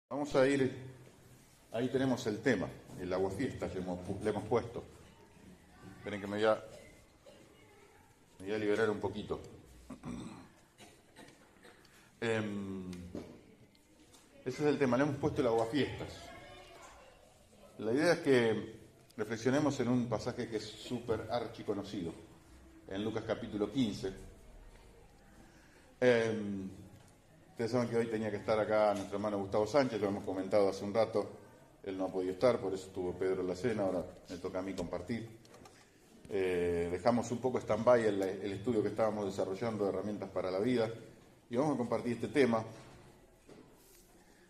Vamos a ir, ahí tenemos el tema, el aguafiestas le hemos puesto. Esperen que me voy a liberar un poquito. Ese es el tema, le hemos puesto el aguafiestas. La idea es que reflexionemos en un pasaje que es súper archiconocido, en Lucas capítulo 15. Ustedes saben que hoy tenía que estar acá nuestro hermano Gustavo Sánchez, lo hemos comentado hace un rato, él no ha podido estar, por eso estuvo Pedro en la cena, ahora me toca a mí compartir. Dejamos un poco stand-by el estudio que estábamos desarrollando de herramientas para la vida y vamos a compartir este tema,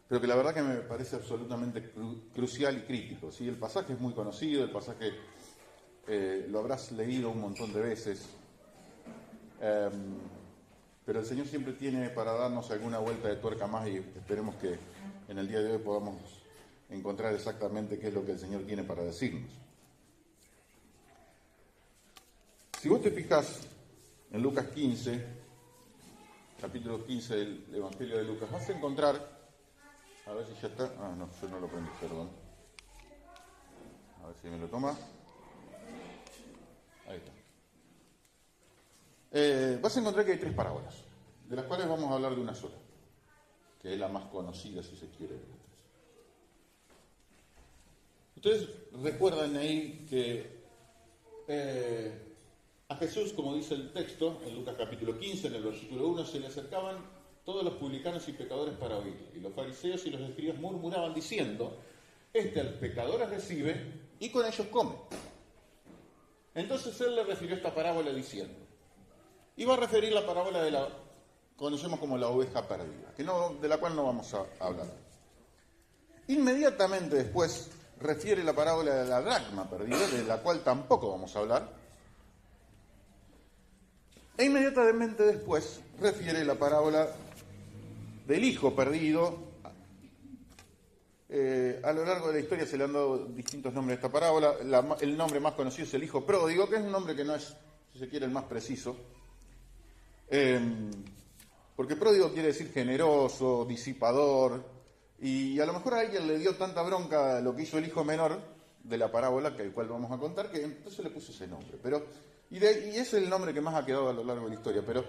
pero que la verdad que me parece absolutamente crucial y crítico. ¿Sí? El pasaje es muy conocido, el pasaje lo habrás leído un montón de veces, pero el Señor siempre tiene para darnos alguna vuelta de tuerca más y esperemos que en el día de hoy podamos encontrar exactamente qué es lo que el Señor tiene para decirnos. Si vos te fijas en Lucas 15, capítulo 15 del Evangelio de Lucas, vas a encontrar, a ver si ya está, no, yo no lo prendí, perdón, a ver si me lo toma, ahí está. Vas a encontrar que hay tres parábolas, de las cuales vamos a hablar de una sola, que es la más conocida, si se quiere, de las tres. Ustedes recuerdan ahí que a Jesús, como dice el texto, en Lucas capítulo 15, en el versículo 1, se le acercaban todos los publicanos y pecadores para oír, y los fariseos y los escribas murmuraban diciendo: este a los pecadores recibe y con ellos come. Entonces él le refirió esta parábola diciendo, iba a referir la parábola de la conocemos como la oveja perdida, de la cual no vamos a hablar. Inmediatamente después refiere la parábola de la dracma perdida, de la cual tampoco vamos a hablar. E inmediatamente después refiere la parábola del hijo perdido. A lo largo de la historia se le han dado distintos nombres a esta parábola. El nombre más conocido es el hijo pródigo, que es un nombre que no es, si se quiere, el más preciso. Porque pródigo quiere decir generoso, disipador, y a lo mejor a alguien le dio tanta bronca lo que hizo el hijo menor de la parábola, que el cual vamos a contar, que entonces le puso ese nombre. Y es el nombre que más ha quedado a lo largo de la historia, pero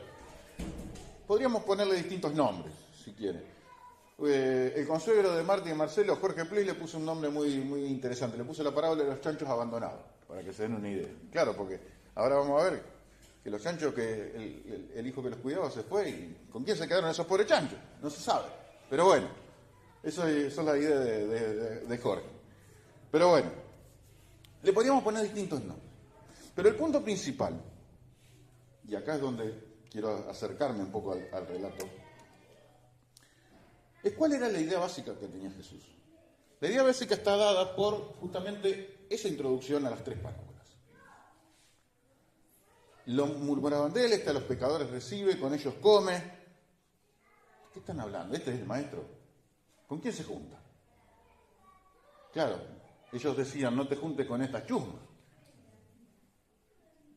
podríamos ponerle distintos nombres, si quieren. El consuegro de Marta y Marcelo, Jorge Play, le puso un nombre muy, muy interesante, le puso la parábola de los chanchos abandonados, para que se den una idea. Claro, porque ahora vamos a ver que los chanchos, que el hijo que los cuidaba se fue, y ¿con quién se quedaron esos pobres chanchos? No se sabe. Pero bueno, eso es la idea de Jorge. Pero bueno, le podríamos poner distintos nombres. Pero el punto principal, y acá es donde quiero acercarme un poco al relato, es cuál era la idea básica que tenía Jesús. La idea básica está dada por justamente esa introducción a las tres parábolas. Lo murmuraban de él, a los pecadores recibe, con ellos come. ¿Qué están hablando? Este es el maestro. ¿Con quién se junta? Claro, ellos decían, no te juntes con estas chusmas.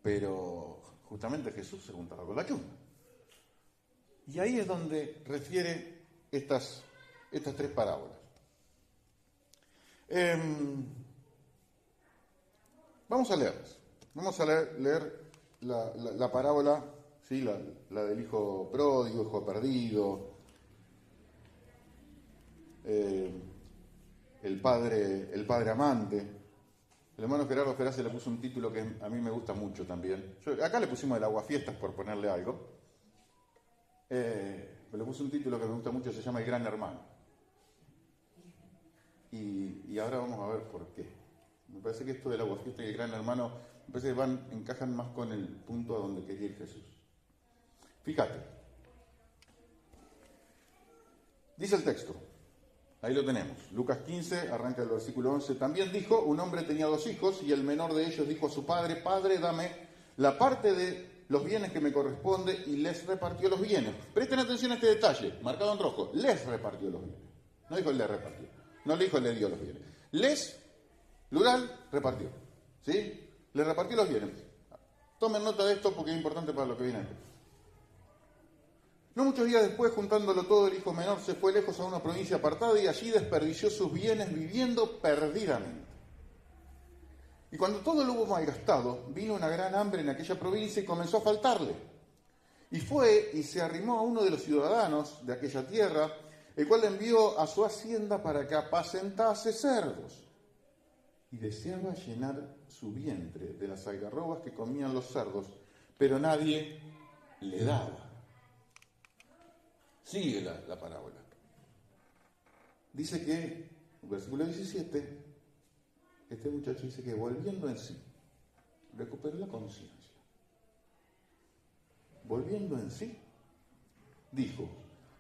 Pero justamente Jesús se juntaba con la chusma. Y ahí es donde refiere estas tres parábolas. Vamos a leerlas. Vamos a leer la parábola, ¿sí? la del hijo pródigo, hijo perdido, el padre amante. El hermano Gerardo Ferace le puso un título que a mí me gusta mucho también. Acá le pusimos el aguafiestas por ponerle algo. Pero le puse un título que me gusta mucho, se llama El Gran Hermano. Y ahora vamos a ver por qué. Me parece que esto del aguafiestas y el Gran Hermano, me parece que encajan más con el punto a donde quería ir Jesús. Fíjate. Dice el texto. Ahí lo tenemos. Lucas 15, arranca el versículo 11. También dijo, un hombre tenía 2 hijos y el menor de ellos dijo a su padre, Padre, dame la parte de los bienes que me corresponde, y les repartió los bienes. Presten atención a este detalle, marcado en rojo. Les repartió los bienes. No dijo le repartió. No le dijo le dio los bienes. Les, plural, repartió. ¿Sí? Les repartió los bienes. Tomen nota de esto porque es importante para lo que viene. No muchos días después, juntándolo todo, el hijo menor se fue lejos a una provincia apartada y allí desperdició sus bienes viviendo perdidamente. Y cuando todo lo hubo malgastado, vino una gran hambre en aquella provincia y comenzó a faltarle. Y fue y se arrimó a uno de los ciudadanos de aquella tierra, el cual le envió a su hacienda para que apacentase cerdos. Y deseaba llenar su vientre de las algarrobas que comían los cerdos, pero nadie le daba. Sigue la parábola. Dice que, versículo 17, este muchacho dice que volviendo en sí, recuperó la conciencia. Volviendo en sí, dijo: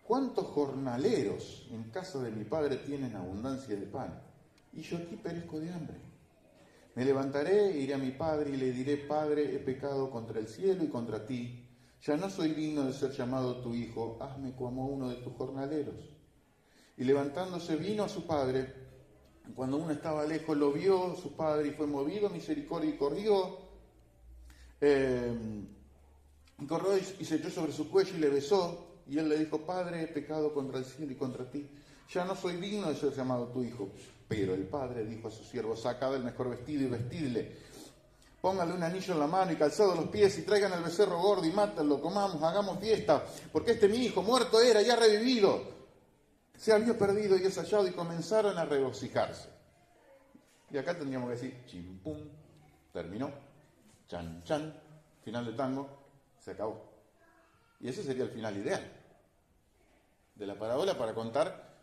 ¿cuántos jornaleros en casa de mi padre tienen abundancia de pan? Y yo aquí perezco de hambre. Me levantaré, iré a mi padre y le diré: Padre, he pecado contra el cielo y contra ti. Ya no soy digno de ser llamado tu hijo, hazme como uno de tus jornaleros. Y levantándose vino a su padre. Cuando uno estaba lejos lo vio su padre y fue movido a misericordia y corrió. Corrió y se echó sobre su cuello y le besó. Y él le dijo: Padre, he pecado contra el cielo y contra ti. Ya no soy digno de ser llamado tu hijo. Pero el padre dijo a su siervo: sacad el mejor vestido y vestidle. Póngale un anillo en la mano y calzado los pies y traigan al becerro gordo y mátenlo, comamos, hagamos fiesta, porque mi hijo muerto era y ha revivido. Se había perdido y es hallado, y comenzaron a regocijarse. Y acá tendríamos que decir: chimpum, terminó, chan, chan, final de tango, se acabó. Y ese sería el final ideal de la parábola para contar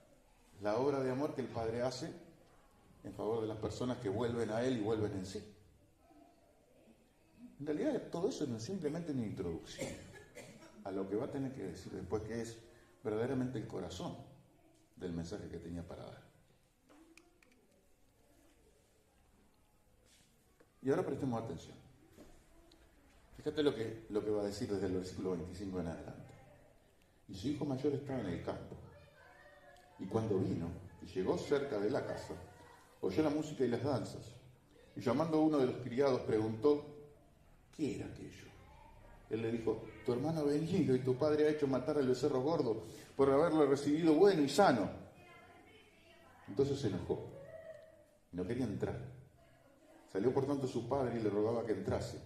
la obra de amor que el Padre hace en favor de las personas que vuelven a Él y vuelven en sí. En realidad todo eso no es simplemente una introducción a lo que va a tener que decir después, que es verdaderamente el corazón del mensaje que tenía para dar. Y ahora prestemos atención. Fíjate lo que va a decir desde el versículo 25 en adelante. Y su hijo mayor estaba en el campo. Y cuando vino y llegó cerca de la casa, oyó la música y las danzas. Y llamando a uno de los criados preguntó: ¿qué era aquello? Él le dijo: tu hermano ha venido y tu padre ha hecho matar al becerro gordo por haberlo recibido bueno y sano. Entonces se enojó y no quería entrar. Salió por tanto su padre y le rogaba que entrase.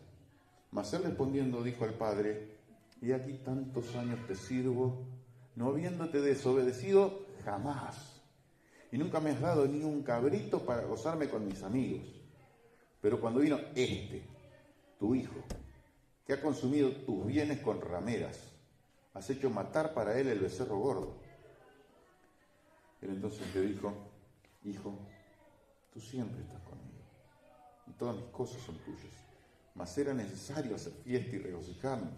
Mas él respondiendo dijo al padre: he aquí tantos años te sirvo, no habiéndote desobedecido jamás. Y nunca me has dado ni un cabrito para gozarme con mis amigos. Pero cuando vino tu hijo, que ha consumido tus bienes con rameras, has hecho matar para él el becerro gordo. Él entonces le dijo: hijo, tú siempre estás conmigo, y todas mis cosas son tuyas. Mas era necesario hacer fiesta y regocijarnos,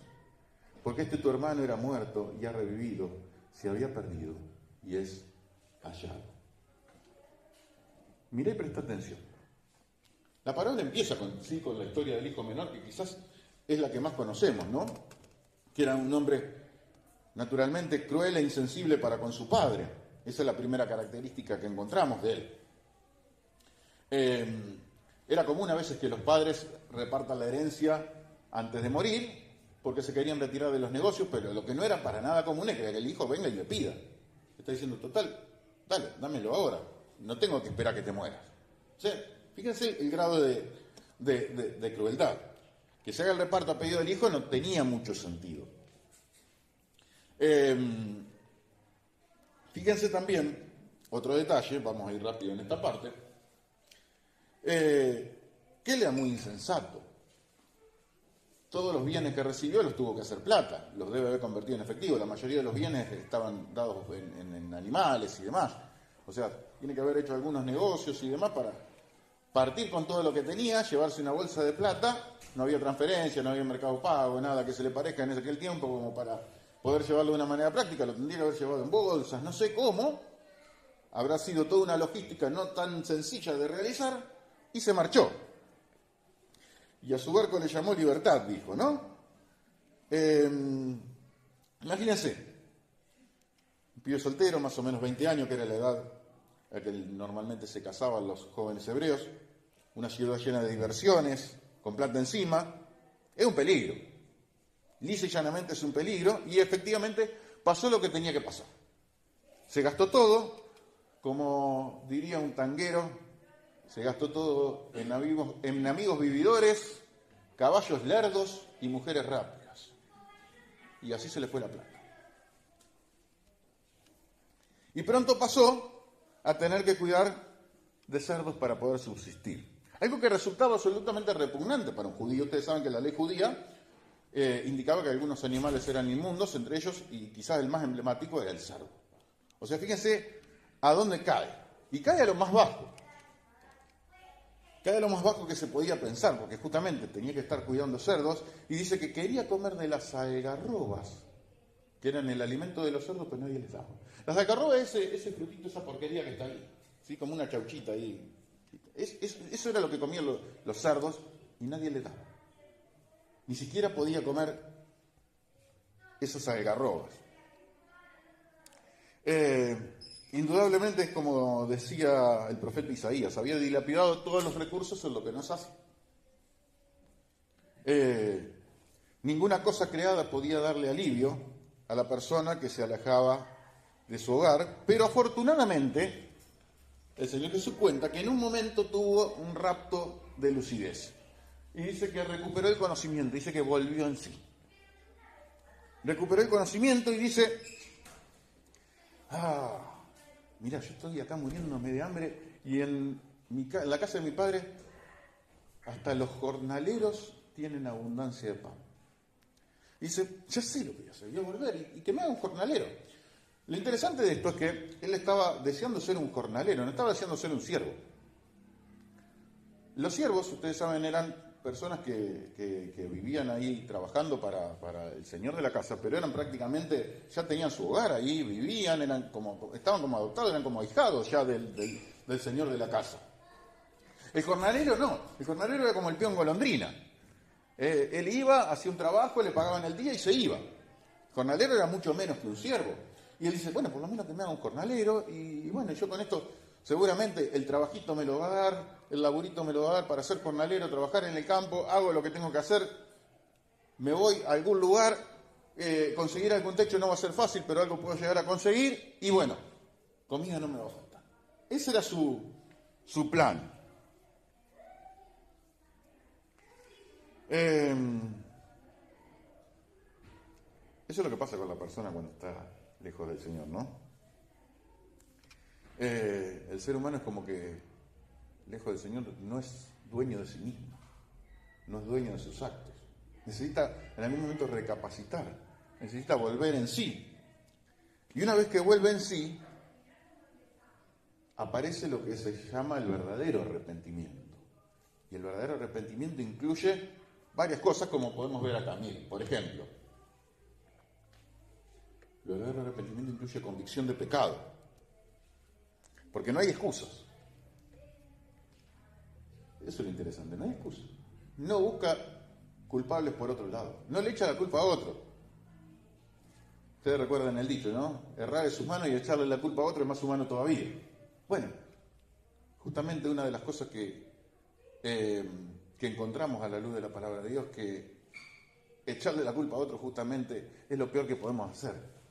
porque tu hermano era muerto y ha revivido, se había perdido y es hallado. Mirá y presta atención. La parábola empieza con la historia del hijo menor, que quizás es la que más conocemos, ¿no? Que era un hombre naturalmente cruel e insensible para con su padre. Esa es la primera característica que encontramos de él. Era común a veces que los padres repartan la herencia antes de morir, porque se querían retirar de los negocios, pero lo que no era para nada común es que el hijo venga y le pida. Está diciendo: total, dale, dámelo ahora, no tengo que esperar que te mueras. ¿Sí? Fíjense el grado de crueldad. Que se haga el reparto a pedido del hijo no tenía mucho sentido. Fíjense también, otro detalle, vamos a ir rápido en esta parte, que él era muy insensato. Todos los bienes que recibió los tuvo que hacer plata, los debe haber convertido en efectivo. La mayoría de los bienes estaban dados en animales y demás. O sea, tiene que haber hecho algunos negocios y demás para partir con todo lo que tenía, llevarse una bolsa de plata. No había transferencia, no había mercado pago, nada que se le parezca en aquel tiempo como para poder llevarlo de una manera práctica. Lo tendría que haber llevado en bolsas, no sé cómo. Habrá sido toda una logística no tan sencilla de realizar y se marchó. Y a su barco le llamó Libertad, dijo, ¿no? Imagínense, un pibe soltero, más o menos 20 años, que era la edad a la que normalmente se casaban los jóvenes hebreos, una ciudad llena de diversiones, con plata encima, es un peligro. Lisa y llanamente es un peligro, y efectivamente pasó lo que tenía que pasar. Se gastó todo, como diría un tanguero, se gastó todo en amigos vividores, caballos lerdos y mujeres rápidas. Y así se le fue la plata. Y pronto pasó a tener que cuidar de cerdos para poder subsistir. Algo que resultaba absolutamente repugnante para un judío. Ustedes saben que la ley judía indicaba que algunos animales eran inmundos, entre ellos, y quizás el más emblemático, era el cerdo. O sea, fíjense a dónde cae. Y cae a lo más bajo. Cae a lo más bajo que se podía pensar, porque justamente tenía que estar cuidando cerdos, y dice que quería comer de las algarrobas, que eran el alimento de los cerdos, pero nadie les daba. Las algarrobas es ese frutito, esa porquería que está ahí, ¿sí? Como una chauchita ahí. Eso era lo que comían los cerdos, y nadie les daba. Ni siquiera podía comer esas algarrobas. Indudablemente es como decía el profeta Isaías, había dilapidado todos los recursos en lo que nos hace. Ninguna cosa creada podía darle alivio a la persona que se alejaba de su hogar, pero afortunadamente el Señor Jesús cuenta que en un momento tuvo un rapto de lucidez. Y dice que recuperó el conocimiento, dice que volvió en sí. Recuperó el conocimiento y dice, mira, yo estoy acá muriéndome de hambre y en la casa de mi padre hasta los jornaleros tienen abundancia de pan. Dice, ya sé lo que voy a hacer, voy a volver y que me haga un jornalero. Lo interesante de esto es que él estaba deseando ser un jornalero, no estaba deseando ser un siervo. Los siervos, ustedes saben, eran personas que vivían ahí trabajando para el señor de la casa, pero eran prácticamente, ya tenían su hogar ahí, vivían, estaban como adoptados, eran como ahijados ya del señor de la casa. El jornalero no, el jornalero era como el peón golondrina. Él iba, hacía un trabajo, le pagaban el día y se iba. El jornalero era mucho menos que un siervo. Y él dice, bueno, por lo menos que me haga un jornalero, y bueno, yo con esto seguramente el trabajito me lo va a dar, el laburito me lo va a dar para ser jornalero, trabajar en el campo, hago lo que tengo que hacer, me voy a algún lugar, conseguir algún techo no va a ser fácil, pero algo puedo llegar a conseguir, y bueno, comida no me va a faltar. Ese era su plan. Eso es lo que pasa con la persona cuando está lejos del Señor, ¿no? El ser humano es como que, lejos del Señor, no es dueño de sí mismo, no es dueño de sus actos. Necesita en algún momento recapacitar, necesita volver en sí. Y una vez que vuelve en sí, aparece lo que se llama el verdadero arrepentimiento. Y el verdadero arrepentimiento incluye varias cosas, como podemos ver acá. Miren, por ejemplo, el verdadero arrepentimiento incluye convicción de pecado. Porque no hay excusas. Eso es lo interesante, no hay excusas. No busca culpables por otro lado. No le echa la culpa a otro. Ustedes recuerdan el dicho, ¿no? Errar es humano y echarle la culpa a otro es más humano todavía. Bueno, justamente una de las cosas que encontramos a la luz de la palabra de Dios, que echarle la culpa a otro justamente es lo peor que podemos hacer.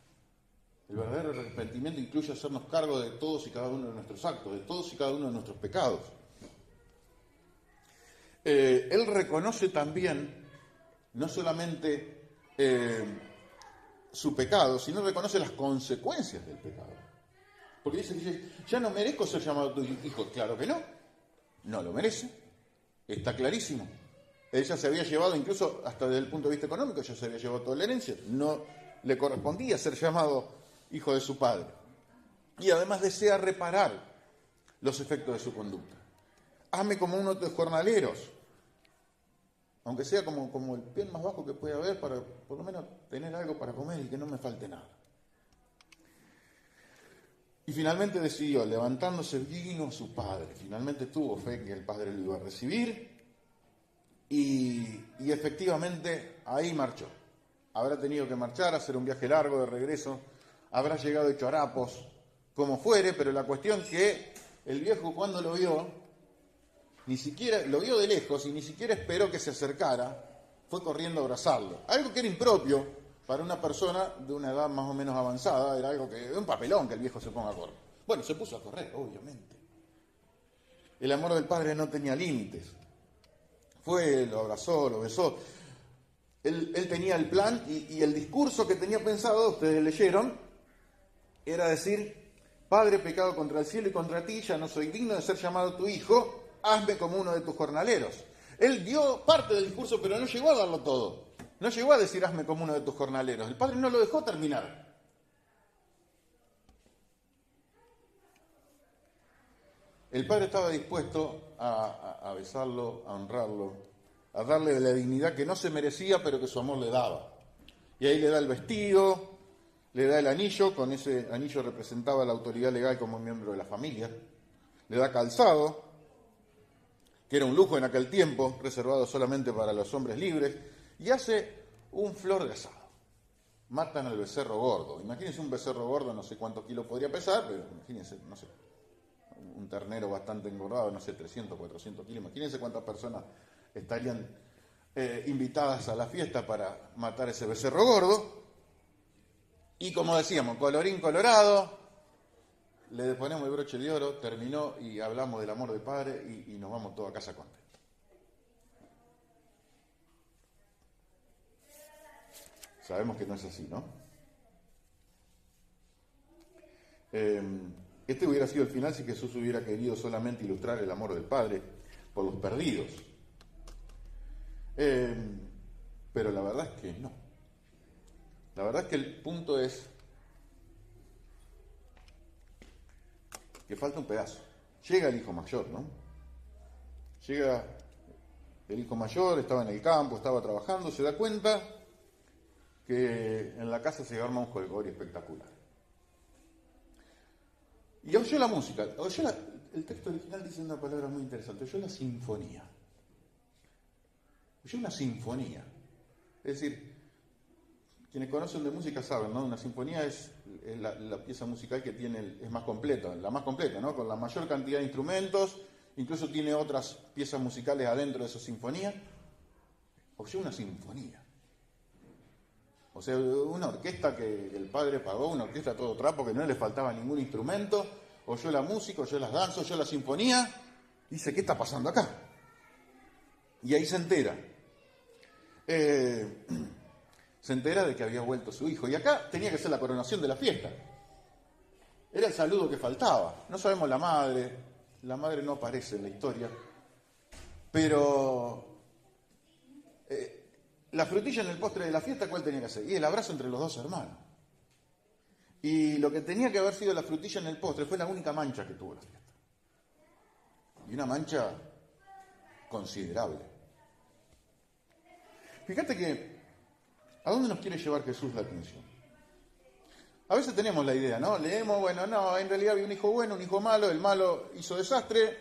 El verdadero arrepentimiento incluye hacernos cargo de todos y cada uno de nuestros actos, de todos y cada uno de nuestros pecados. Él reconoce también no solamente su pecado, sino reconoce las consecuencias del pecado. Porque dice, ya no merezco ser llamado tu hijo. Claro que no, no lo merece, está clarísimo. Él ya se había llevado, incluso hasta desde el punto de vista económico, ya se había llevado toda la herencia, no le correspondía ser llamado hijo de su padre. Y además desea reparar los efectos de su conducta. Hazme como uno de los jornaleros, aunque sea como el peón más bajo que pueda haber, para por lo menos tener algo para comer y que no me falte nada. Y finalmente decidió, levantándose, vino a su padre. Finalmente tuvo fe que el padre lo iba a recibir y efectivamente ahí marchó. Habrá tenido que marchar, hacer un viaje largo de regreso, habrá llegado hecho harapos, como fuere, pero la cuestión que el viejo cuando lo vio, ni siquiera lo vio de lejos y ni siquiera esperó que se acercara, fue corriendo a abrazarlo. Algo que era impropio para una persona de una edad más o menos avanzada era algo que, un papelón que el viejo se ponga a correr. Bueno, se puso a correr, obviamente. El amor del padre no tenía límites. Fue, lo abrazó, lo besó. Él tenía el plan y el discurso que tenía pensado, ustedes leyeron, era decir: Padre, pecado contra el cielo y contra ti, ya no soy digno de ser llamado tu hijo, hazme como uno de tus jornaleros. Él dio parte del discurso, pero no llegó a darlo todo. No llegó a decir: hazme como uno de tus jornaleros. El padre no lo dejó terminar. El padre estaba dispuesto a besarlo, a honrarlo, a darle la dignidad que no se merecía, pero que su amor le daba. Y ahí le da el vestido, le da el anillo, con ese anillo representaba la autoridad legal como miembro de la familia, le da calzado, que era un lujo en aquel tiempo, reservado solamente para los hombres libres, y hace un flor de asado. Matan al becerro gordo. Imagínense un becerro gordo, no sé cuántos kilos podría pesar, pero imagínense, no sé, un ternero bastante engordado, no sé, 300, 400 kilos. Imagínense cuántas personas estarían invitadas a la fiesta para matar ese becerro gordo. Y como decíamos, colorín colorado, le ponemos el broche de oro, terminó y hablamos del amor del padre y nos vamos todos a casa contentos. Sabemos que no es así, ¿no? Este hubiera sido el final si Jesús hubiera querido solamente ilustrar el amor del Padre por los perdidos. Pero la verdad es que no. La verdad es que el punto es que falta un pedazo. Llega el hijo mayor, ¿no? Llega el hijo mayor, estaba en el campo, estaba trabajando, se da cuenta que en la casa se arma un jolgorio espectacular. Y oyó la música, el texto original dice una palabra muy interesante, oyó la sinfonía. Oyó una sinfonía. Es decir, quienes conocen de música saben, ¿no? Una sinfonía es la pieza musical que tiene, es más completa, la más completa, ¿no? Con la mayor cantidad de instrumentos, incluso tiene otras piezas musicales adentro de esa sinfonía. Oyó una sinfonía. O sea, una orquesta que el padre pagó, una orquesta a todo trapo, que no le faltaba ningún instrumento, oyó la música, oyó las danzas, oyó la sinfonía, dice: ¿qué está pasando acá? Y ahí se entera. Se entera de que había vuelto su hijo. Y acá tenía que ser la coronación de la fiesta. Era el saludo que faltaba. No sabemos la madre no aparece en la historia, pero la frutilla en el postre de la fiesta, ¿cuál tenía que ser? Y el abrazo entre los dos hermanos. Y lo que tenía que haber sido la frutilla en el postre fue la única mancha que tuvo la fiesta. Y una mancha considerable. Fíjate que, ¿a dónde nos quiere llevar Jesús la atención? A veces tenemos la idea, ¿no? Leemos, bueno, no, en realidad había un hijo bueno, un hijo malo, el malo hizo desastre,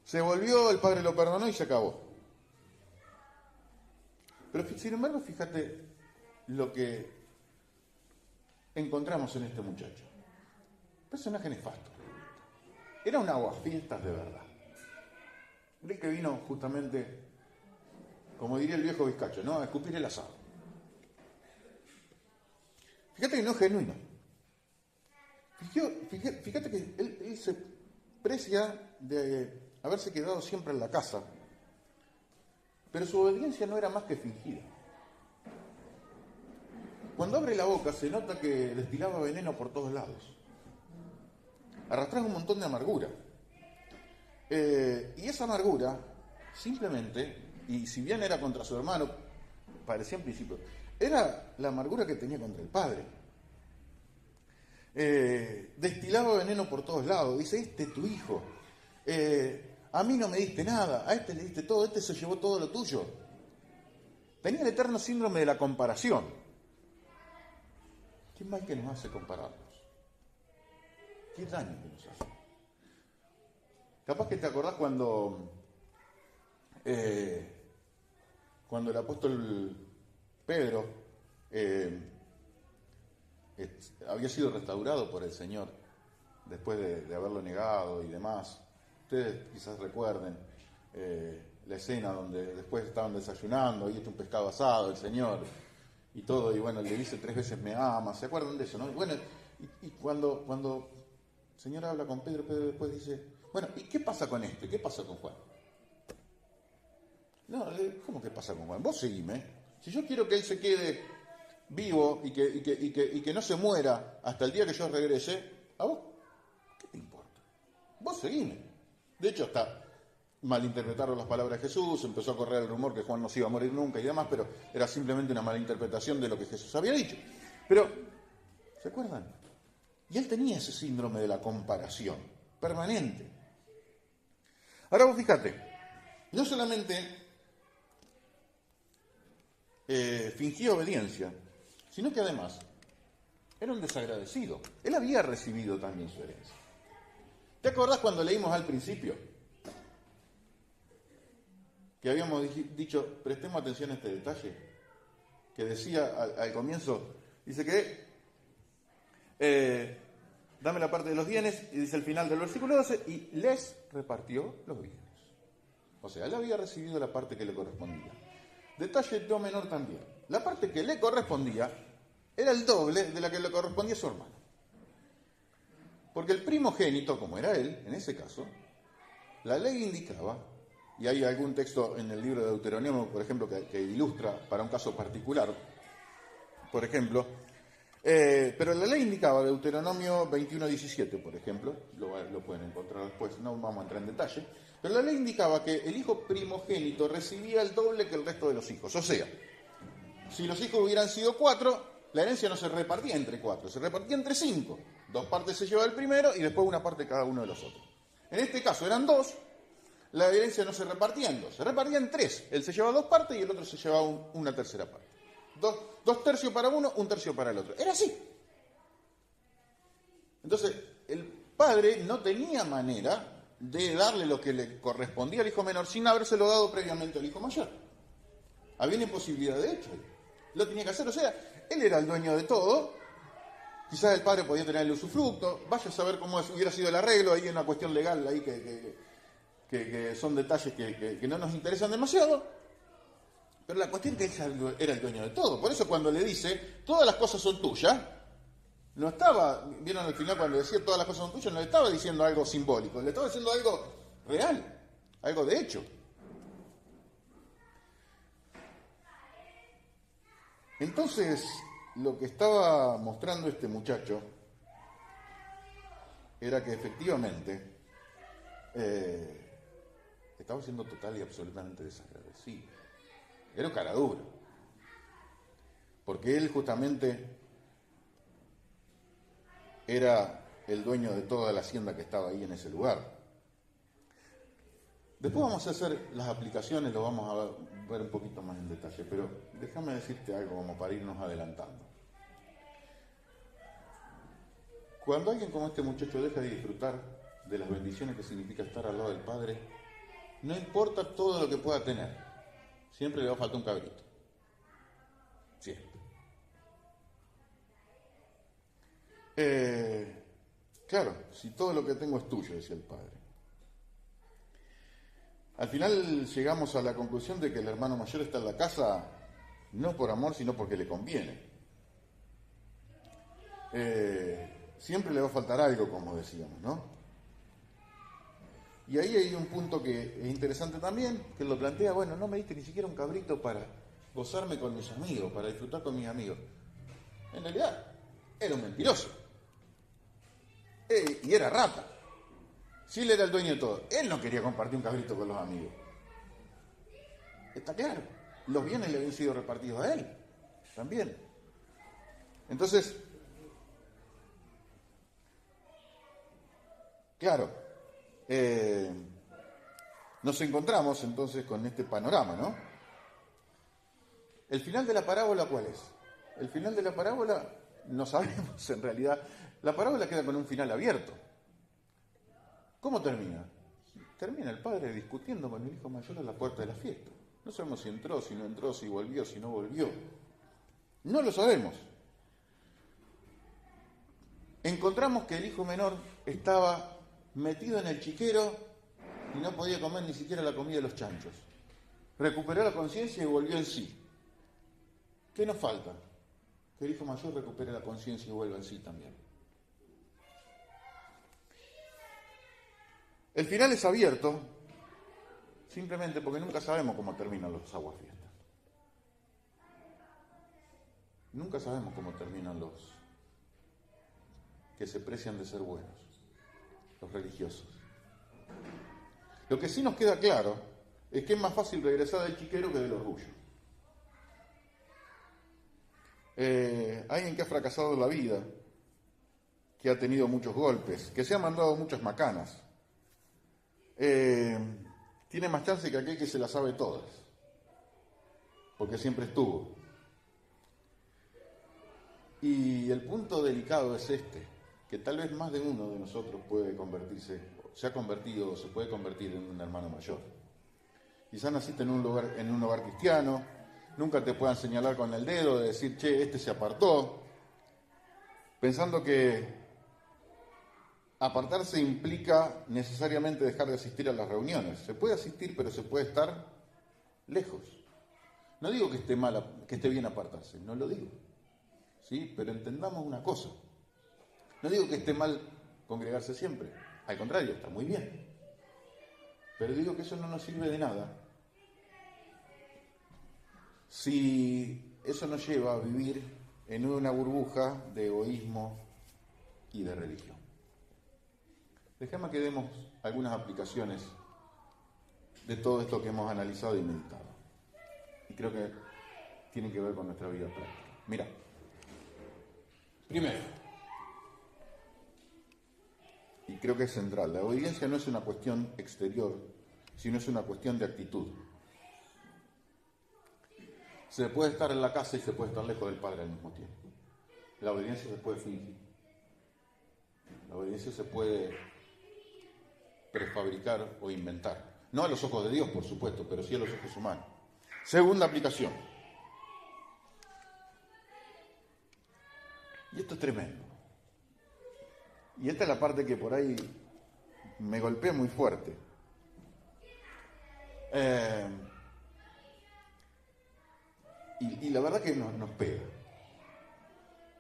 se volvió, el padre lo perdonó y se acabó. Pero sin embargo, fíjate lo que encontramos en este muchacho. Personaje nefasto. Era un aguafiestas de verdad. El que vino justamente, como diría el viejo bizcacho, ¿no? A escupir el asado. Fíjate que no es genuino. Fíjate que él se precia de haberse quedado siempre en la casa, pero su obediencia no era más que fingida. Cuando abre la boca se nota que destilaba veneno por todos lados. Arrastraba un montón de amargura. Y esa amargura, simplemente, y si bien era contra su hermano, parecía en principio, era la amargura que tenía contra el padre. Destilaba veneno por todos lados. Dice: este es tu hijo. A mí no me diste nada, a este le diste todo, este se llevó todo lo tuyo. Tenía el eterno síndrome de la comparación. ¿Qué mal que nos hace compararnos? ¿Qué daño que nos hace? Capaz que te acordás cuando el apóstol Pedro había sido restaurado por el Señor después de haberlo negado y demás. Ustedes quizás recuerden la escena donde después estaban desayunando, y hecho un pescado asado, el Señor, y todo, y bueno, le dice 3 veces me ama, ¿se acuerdan de eso, no? Y bueno, y cuando el Señor habla con Pedro, Pedro después dice, bueno, ¿y qué pasa con este? ¿Qué pasa con Juan? No, ¿cómo que pasa con Juan? Vos seguime. Si yo quiero que él se quede vivo y que no se muera hasta el día que yo regrese, ¿a vos qué te importa? Vos seguime. De hecho, hasta malinterpretaron las palabras de Jesús, empezó a correr el rumor que Juan no se iba a morir nunca y demás, pero era simplemente una malinterpretación de lo que Jesús había dicho. Pero, ¿se acuerdan? Y él tenía ese síndrome de la comparación permanente. Ahora vos fíjate, no solamente fingía obediencia, sino que además era un desagradecido. Él había recibido también su herencia. ¿Te acordás cuando leímos al principio? Que habíamos dicho, prestemos atención a este detalle, que decía al comienzo, dice que dame la parte de los bienes, y dice al final del versículo 12, y les repartió los bienes. O sea, él había recibido la parte que le correspondía. Detalle no menor también, la parte que le correspondía era el doble de la que le correspondía a su hermano. Porque el primogénito, como era él, en ese caso, la ley indicaba, y hay algún texto en el libro de Deuteronomio, por ejemplo, que ilustra para un caso particular, por ejemplo, pero la ley indicaba, Deuteronomio 21:17, por ejemplo, lo pueden encontrar después, no vamos a entrar en detalle, pero la ley indicaba que el hijo primogénito recibía el doble que el resto de los hijos. O sea, si los hijos hubieran sido 4, la herencia no se repartía entre 4, se repartía entre 5. 2 partes se llevaba el primero y después una parte cada uno de los otros. En este caso eran 2, la herencia no se repartía en 2, se repartía en 3. Él se llevaba 2 partes y el otro se llevaba una tercera parte. 2 tercios para uno, 1 tercio para el otro. Era así. Entonces, el padre no tenía manera de darle lo que le correspondía al hijo menor sin habérselo dado previamente al hijo mayor. Había una imposibilidad de hecho. Lo tenía que hacer, o sea, él era el dueño de todo. Quizás el padre podía tener el usufructo. Vaya a saber cómo hubiera sido el arreglo. Ahí hay una cuestión legal ahí que son detalles que no nos interesan demasiado. Pero la cuestión es que él era el dueño de todo. Por eso cuando le dice, todas las cosas son tuyas, no estaba, vieron al final cuando decía todas las cosas son tuyas, no le estaba diciendo algo simbólico, le estaba diciendo algo real, algo de hecho. Entonces, lo que estaba mostrando este muchacho era que efectivamente estaba siendo total y absolutamente desagradecido. Era un cara dura. Porque él justamente era el dueño de toda la hacienda que estaba ahí en ese lugar. Después vamos a hacer las aplicaciones, lo vamos a ver un poquito más en detalle, pero déjame decirte algo como para irnos adelantando. Cuando alguien como este muchacho deja de disfrutar de las bendiciones que significa estar al lado del Padre, no importa todo lo que pueda tener, siempre le va a faltar un cabrito. Siempre. Claro, si todo lo que tengo es tuyo, decía el padre. Al final llegamos a la conclusión de que el hermano mayor está en la casa no por amor, sino porque le conviene. Siempre le va a faltar algo, como decíamos, ¿no? Y ahí hay un punto que es interesante también, que él lo plantea, bueno, no me diste ni siquiera un cabrito para gozarme con mis amigos, para disfrutar con mis amigos. En realidad, era un mentiroso. Y era rata. Si él era el dueño de todo, él no quería compartir un cabrito con los amigos. Está claro. Los bienes le habían sido repartidos a él también. Entonces, claro, nos encontramos entonces con este panorama, ¿no? El final de la parábola, ¿cuál es? El final de la parábola, no sabemos en realidad. La parábola queda con un final abierto. ¿Cómo termina? Termina el padre discutiendo con el hijo mayor a la puerta de la fiesta. No sabemos si entró, si no entró, si volvió, si no volvió. No lo sabemos. Encontramos que el hijo menor estaba metido en el chiquero y no podía comer ni siquiera la comida de los chanchos. recuperó la conciencia y volvió en sí. ¿Qué nos falta? Que el hijo mayor recupere la conciencia y vuelva en sí también. El final es abierto, simplemente porque nunca sabemos cómo terminan los aguafiestas. Nunca sabemos cómo terminan los que se precian de ser buenos, los religiosos. Lo que sí nos queda claro es que es más fácil regresar del chiquero que del orgullo. Alguien que ha fracasado en la vida, que ha tenido muchos golpes, que se ha mandado muchas macanas, tiene más chance que aquel que se las sabe todas, porque siempre estuvo. Y el punto delicado es este, que tal vez más de uno de nosotros puede convertirse, se ha convertido o se puede convertir en un hermano mayor. Quizás naciste en un hogar cristiano, nunca te puedan señalar con el dedo, de decir, che, este se apartó, pensando que apartarse implica necesariamente dejar de asistir a las reuniones. Se puede asistir, pero se puede estar lejos. No digo que esté mal, que esté bien apartarse, no lo digo. ¿Sí? Pero entendamos una cosa. No digo que esté mal congregarse siempre, al contrario, está muy bien. Pero digo que eso no nos sirve de nada si eso nos lleva a vivir en una burbuja de egoísmo y de religión. Dejemos que demos algunas aplicaciones de todo esto que hemos analizado y meditado. Y creo que tienen que ver con nuestra vida práctica. Mira, primero, y creo que es central, la obediencia no es una cuestión exterior, sino es una cuestión de actitud. Se puede estar en la casa y se puede estar lejos del Padre al mismo tiempo. La obediencia se puede fingir. La obediencia se puede prefabricar o inventar. No a los ojos de Dios, por supuesto, pero sí a los ojos humanos. Segunda aplicación. Y esto es tremendo. Y esta es la parte que por ahí me golpea muy fuerte. Y la verdad que nos pega.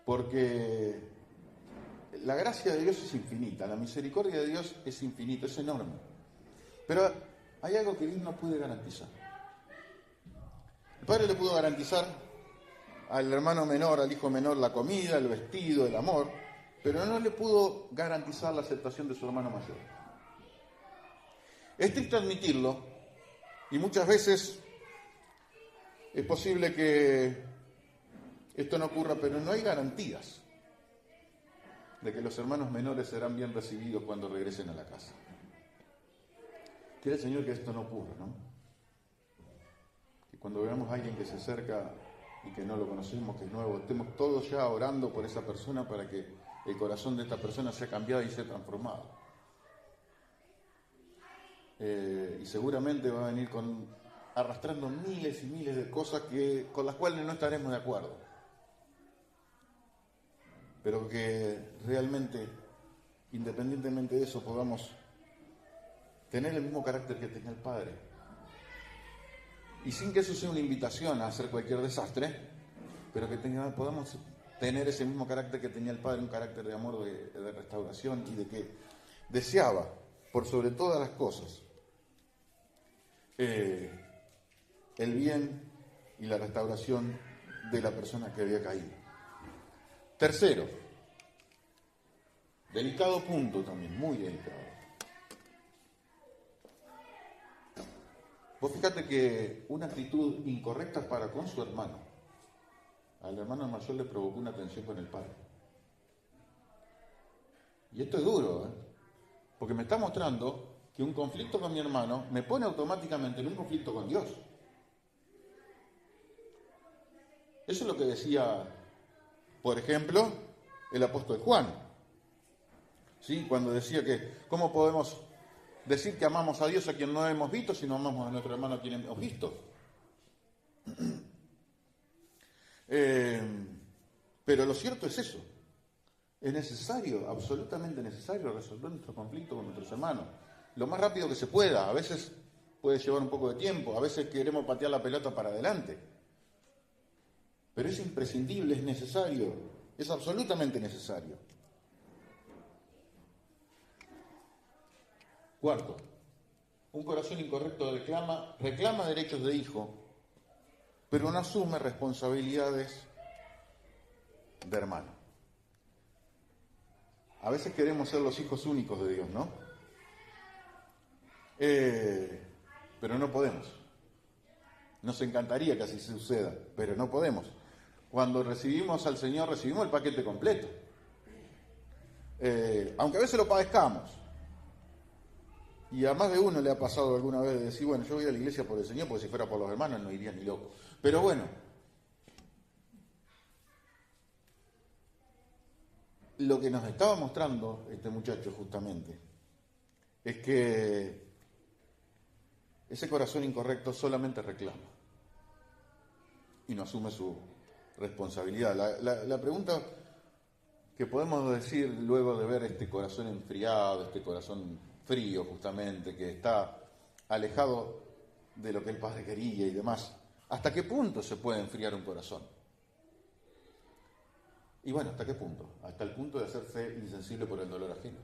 Porque la gracia de Dios es infinita, la misericordia de Dios es infinita, es enorme. Pero hay algo que Dios no puede garantizar. El Padre le pudo garantizar al hermano menor, al hijo menor, la comida, el vestido, el amor, pero no le pudo garantizar la aceptación de su hermano mayor. Es triste admitirlo, y muchas veces es posible que esto no ocurra, pero no hay garantías de que los hermanos menores serán bien recibidos cuando regresen a la casa. Quiere el Señor que esto no ocurra, ¿no? Que cuando veamos a alguien que se acerca y que no lo conocemos, que es nuevo, estemos todos ya orando por esa persona para que el corazón de esta persona sea cambiado y sea transformado. Y seguramente va a venir arrastrando miles y miles de cosas con las cuales no estaremos de acuerdo. Pero que realmente, independientemente de eso, podamos tener el mismo carácter que tenía el Padre. Y sin que eso sea una invitación a hacer cualquier desastre, pero que podamos tener ese mismo carácter que tenía el Padre, un carácter de amor, de restauración y de que deseaba, por sobre todas las cosas, el bien y la restauración de la persona que había caído. Tercero, delicado punto también, muy delicado. Vos fíjate que una actitud incorrecta para con su hermano, al hermano mayor le provocó una tensión con el padre. Y esto es duro, porque me está mostrando que un conflicto con mi hermano me pone automáticamente en un conflicto con Dios. Eso es lo que decía, por ejemplo, el apóstol Juan. ¿Sí? Cuando decía que, ¿cómo podemos decir que amamos a Dios a quien no hemos visto si no amamos a nuestro hermano a quien hemos visto? Pero lo cierto es eso. Es necesario, absolutamente necesario, resolver nuestro conflicto con nuestros hermanos. Lo más rápido que se pueda. A veces puede llevar un poco de tiempo, a veces queremos patear la pelota para adelante. Pero es imprescindible, es necesario, es absolutamente necesario. Cuarto, un corazón incorrecto reclama derechos de hijo, pero no asume responsabilidades de hermano. A veces queremos ser los hijos únicos de Dios, ¿no? Pero no podemos. Nos encantaría que así suceda, pero no podemos. Cuando recibimos al Señor, recibimos el paquete completo. Aunque a veces lo padezcamos. Y a más de uno le ha pasado alguna vez de decir, bueno, yo voy a la iglesia por el Señor, porque si fuera por los hermanos no iría ni loco. Pero bueno, lo que nos estaba mostrando este muchacho justamente es que ese corazón incorrecto solamente reclama y no asume su responsabilidad. La pregunta que podemos decir luego de ver este corazón enfriado, este corazón frío justamente, que está alejado de lo que el Padre quería y demás, ¿hasta qué punto se puede enfriar un corazón? Y bueno, ¿hasta qué punto? Hasta el punto de hacerse insensible por el dolor ajeno.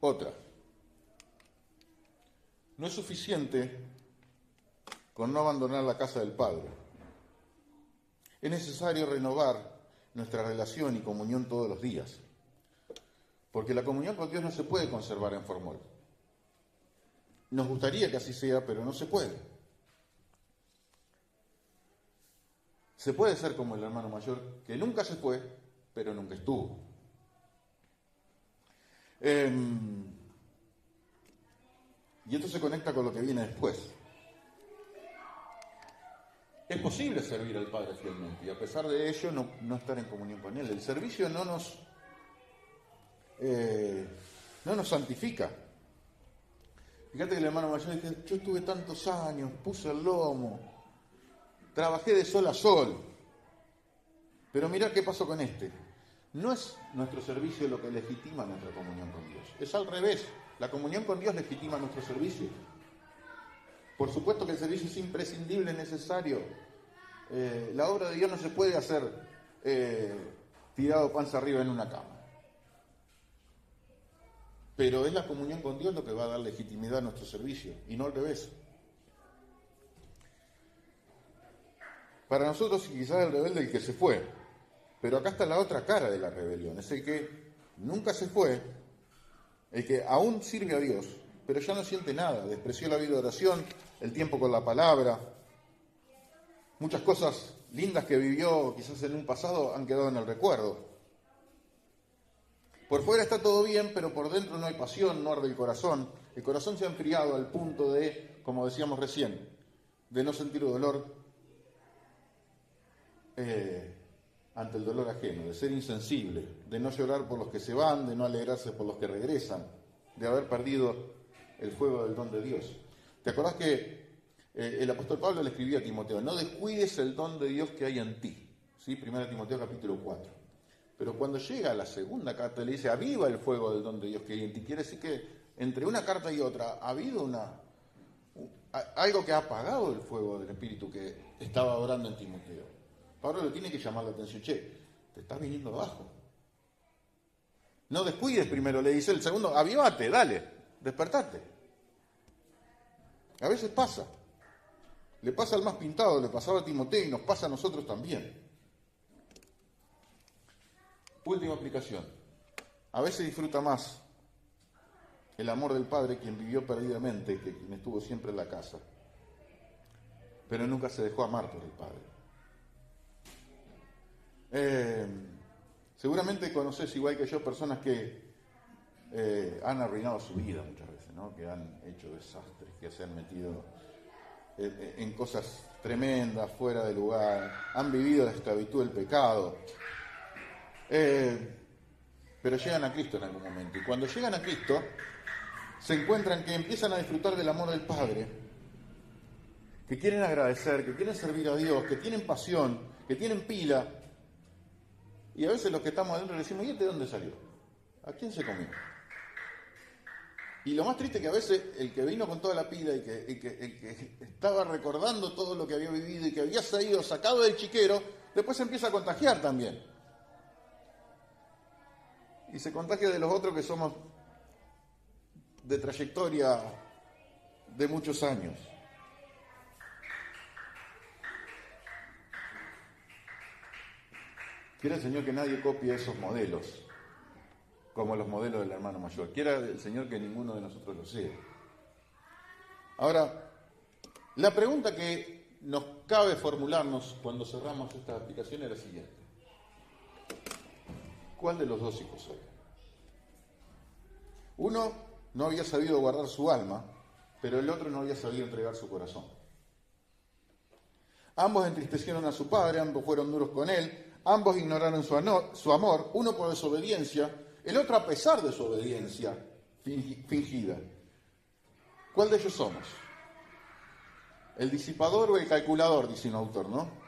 Otra. No es suficiente con no abandonar la casa del Padre. Es necesario renovar nuestra relación y comunión todos los días, porque la comunión con Dios no se puede conservar en formol. Nos gustaría que así sea, pero no se puede. Se puede ser como el hermano mayor, que nunca se fue, pero nunca estuvo. Y esto se conecta con lo que viene después. Es posible servir al Padre fielmente y a pesar de ello no estar en comunión con Él. El servicio no nos santifica. Fíjate que el hermano mayor dice, yo estuve tantos años, puse el lomo, trabajé de sol a sol, pero mirá qué pasó con este. No es nuestro servicio lo que legitima nuestra comunión con Dios, es al revés. La comunión con Dios legitima nuestro servicio. Por supuesto que el servicio es imprescindible, es necesario. La obra de Dios no se puede hacer tirado panza arriba en una cama. Pero es la comunión con Dios lo que va a dar legitimidad a nuestro servicio, y no al revés. Para nosotros quizás el rebelde el que se fue, pero acá está la otra cara de la rebelión, es el que nunca se fue, el que aún sirve a Dios, pero ya no siente nada, despreció la vida de oración, el tiempo con la palabra. Muchas cosas lindas que vivió quizás en un pasado han quedado en el recuerdo. Por fuera está todo bien, pero por dentro no hay pasión, no arde el corazón. El corazón se ha enfriado al punto de, como decíamos recién, de no sentir dolor ante el dolor ajeno, de ser insensible, de no llorar por los que se van, de no alegrarse por los que regresan, de haber perdido el fuego del don de Dios. ¿Te acordás que el apóstol Pablo le escribía a Timoteo, no descuides el don de Dios que hay en ti? ¿Sí? 1 Timoteo capítulo 4. Pero cuando llega a la segunda carta le dice, aviva el fuego del don de Dios que hay en ti. Quiere decir que entre una carta y otra ha habido algo que ha apagado el fuego del Espíritu que estaba orando en Timoteo. Pablo le tiene que llamar la atención, che, te estás viniendo abajo. No descuides primero, le dice el segundo, avivate, dale, despertate. A veces pasa. Le pasa al más pintado, le pasaba a Timoteo y nos pasa a nosotros también. Última aplicación. A veces disfruta más el amor del Padre quien vivió perdidamente que quien estuvo siempre en la casa, pero nunca se dejó amar por el Padre. Seguramente conoces igual que yo personas que han arruinado su vida muchas veces, ¿no? Que han hecho desastres, que se han metido en cosas tremendas, fuera de lugar, han vivido la esclavitud del pecado, pero llegan a Cristo en algún momento. Y cuando llegan a Cristo, se encuentran que empiezan a disfrutar del amor del Padre, que quieren agradecer, que quieren servir a Dios, que tienen pasión, que tienen pila. Y a veces los que estamos adentro le decimos, ¿y este de dónde salió? ¿A quién se comió? Y lo más triste es que a veces el que vino con toda la pila y que estaba recordando todo lo que había vivido y que había salido sacado del chiquero, después se empieza a contagiar también. Y se contagia de los otros que somos de trayectoria de muchos años. Quiera el Señor que nadie copie esos modelos, como los modelos del hermano mayor. Quiera el Señor que ninguno de nosotros lo sea. Ahora, la pregunta que nos cabe formularnos cuando cerramos esta aplicación es la siguiente. ¿Cuál de los dos hijos soy? Uno no había sabido guardar su alma, pero el otro no había sabido entregar su corazón. Ambos entristecieron a su padre, ambos fueron duros con él, ambos ignoraron su amor, uno por desobediencia, el otro a pesar de su obediencia fingida. ¿Cuál de ellos somos? ¿El disipador o el calculador?, dice un autor, ¿no?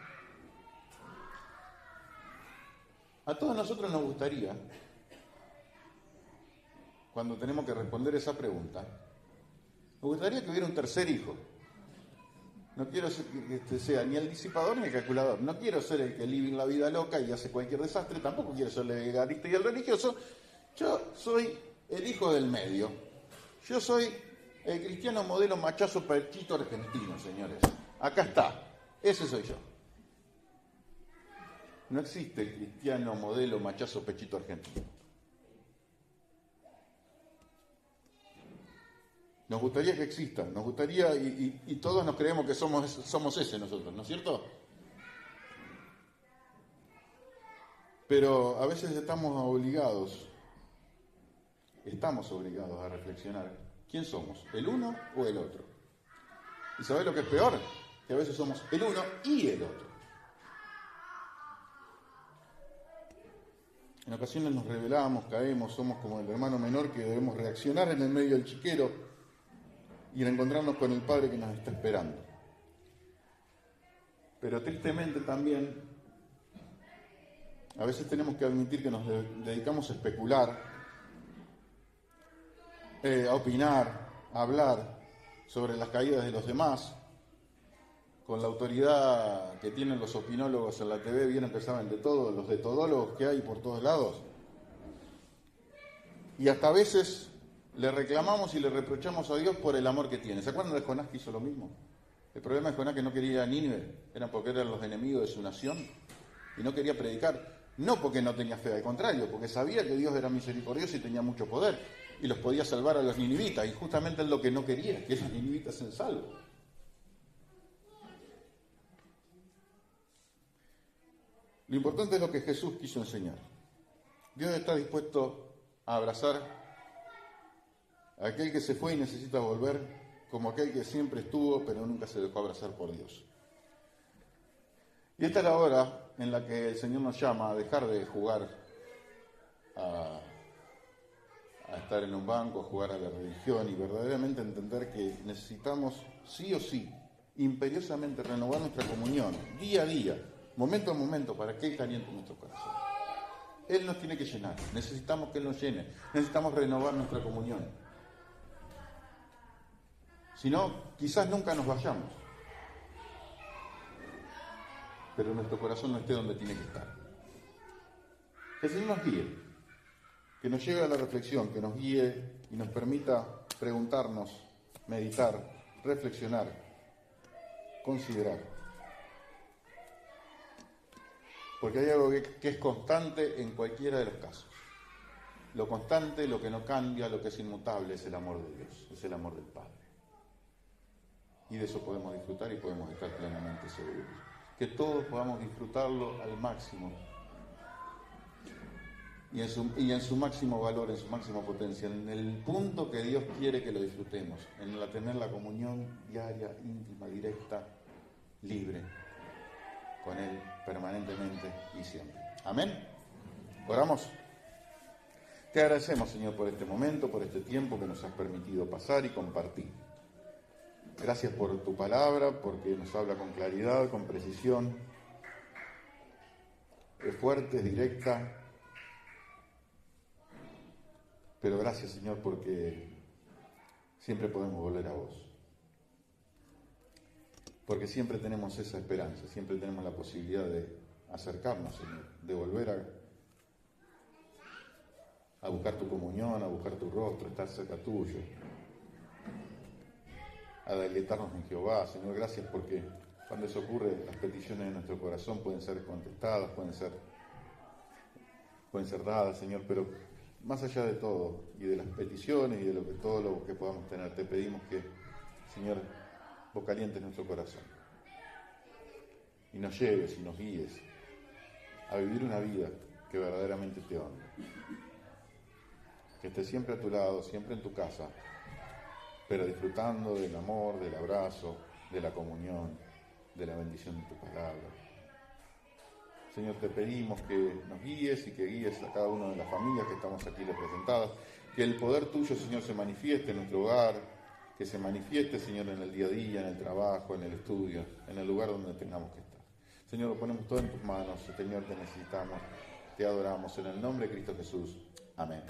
A todos nosotros nos gustaría, cuando tenemos que responder esa pregunta, nos gustaría que hubiera un tercer hijo. No quiero ser que sea ni el disipador ni el calculador. No quiero ser el que vive la vida loca y hace cualquier desastre. Tampoco quiero ser el legalista y el religioso. Yo soy el hijo del medio. Yo soy el cristiano modelo machazo pechito argentino, señores. Acá está. Ese soy yo. No existe el cristiano modelo machazo pechito argentino. Nos gustaría que exista, nos gustaría, y todos nos creemos que somos ese nosotros, ¿no es cierto? Pero a veces estamos obligados a reflexionar. ¿Quién somos? ¿El uno o el otro? ¿Y sabés lo que es peor? Que a veces somos el uno y el otro. En ocasiones nos rebelamos, caemos, somos como el hermano menor que debemos reaccionar en el medio del chiquero y encontrarnos con el Padre que nos está esperando. Pero tristemente también, a veces tenemos que admitir que nos dedicamos a especular, a opinar, a hablar sobre las caídas de los demás, con la autoridad que tienen los opinólogos en la TV, vieron que saben de todo, los de todólogos que hay por todos lados. Y hasta a veces le reclamamos y le reprochamos a Dios por el amor que tiene. ¿Se acuerdan de Jonás que hizo lo mismo? El problema de Jonás que no quería ir a Nínive, era porque eran los enemigos de su nación y no quería predicar. No porque no tenía fe, al contrario, porque sabía que Dios era misericordioso y tenía mucho poder y los podía salvar a los ninivitas, y justamente es lo que no quería, que esos ninivitas sean salvos. Lo importante es lo que Jesús quiso enseñar. Dios está dispuesto a abrazar a aquel que se fue y necesita volver, como aquel que siempre estuvo pero nunca se dejó abrazar por Dios. Y esta es la hora en la que el Señor nos llama a dejar de jugar a estar en un banco, a jugar a la religión y verdaderamente entender que necesitamos sí o sí, imperiosamente renovar nuestra comunión, día a día, momento a momento, para que Él caliente nuestro corazón. Él nos tiene que llenar, necesitamos que Él nos llene, necesitamos renovar nuestra comunión. Si no, quizás nunca nos vayamos, pero nuestro corazón no esté donde tiene que estar. Que el Señor nos guíe, que nos lleve a la reflexión, que nos guíe y nos permita preguntarnos, meditar, reflexionar, considerar. Porque hay algo que es constante en cualquiera de los casos. Lo constante, lo que no cambia, lo que es inmutable es el amor de Dios, es el amor del Padre. Y de eso podemos disfrutar y podemos estar plenamente seguros. Que todos podamos disfrutarlo al máximo y en su máximo valor, en su máxima potencia, en el punto que Dios quiere que lo disfrutemos, en tener la comunión diaria, íntima, directa, libre con Él permanentemente y siempre. Amén. Oramos. Te agradecemos, Señor, por este momento, por este tiempo que nos has permitido pasar y compartir. Gracias por tu palabra, porque nos habla con claridad, con precisión. Es fuerte, es directa. Pero gracias, Señor, porque siempre podemos volver a vos. Porque siempre tenemos esa esperanza, siempre tenemos la posibilidad de acercarnos, Señor, de volver a buscar tu comunión, a buscar tu rostro, estar cerca tuyo, a deleitarnos en Jehová. Señor, gracias porque cuando eso ocurre, las peticiones de nuestro corazón pueden ser contestadas, pueden ser dadas, Señor, pero más allá de todo, y de las peticiones y de todo lo que podamos tener, te pedimos que, Señor, vos calientes nuestro corazón y nos lleves y nos guíes a vivir una vida que verdaderamente te honre. Que estés siempre a tu lado, siempre en tu casa, pero disfrutando del amor, del abrazo, de la comunión, de la bendición de tu palabra. Señor, te pedimos que nos guíes y que guíes a cada una de las familias que estamos aquí representadas, que el poder tuyo, Señor, se manifieste en nuestro hogar, que se manifieste, Señor, en el día a día, en el trabajo, en el estudio, en el lugar donde tengamos que estar. Señor, lo ponemos todo en tus manos, Señor, te necesitamos, te adoramos, en el nombre de Cristo Jesús. Amén.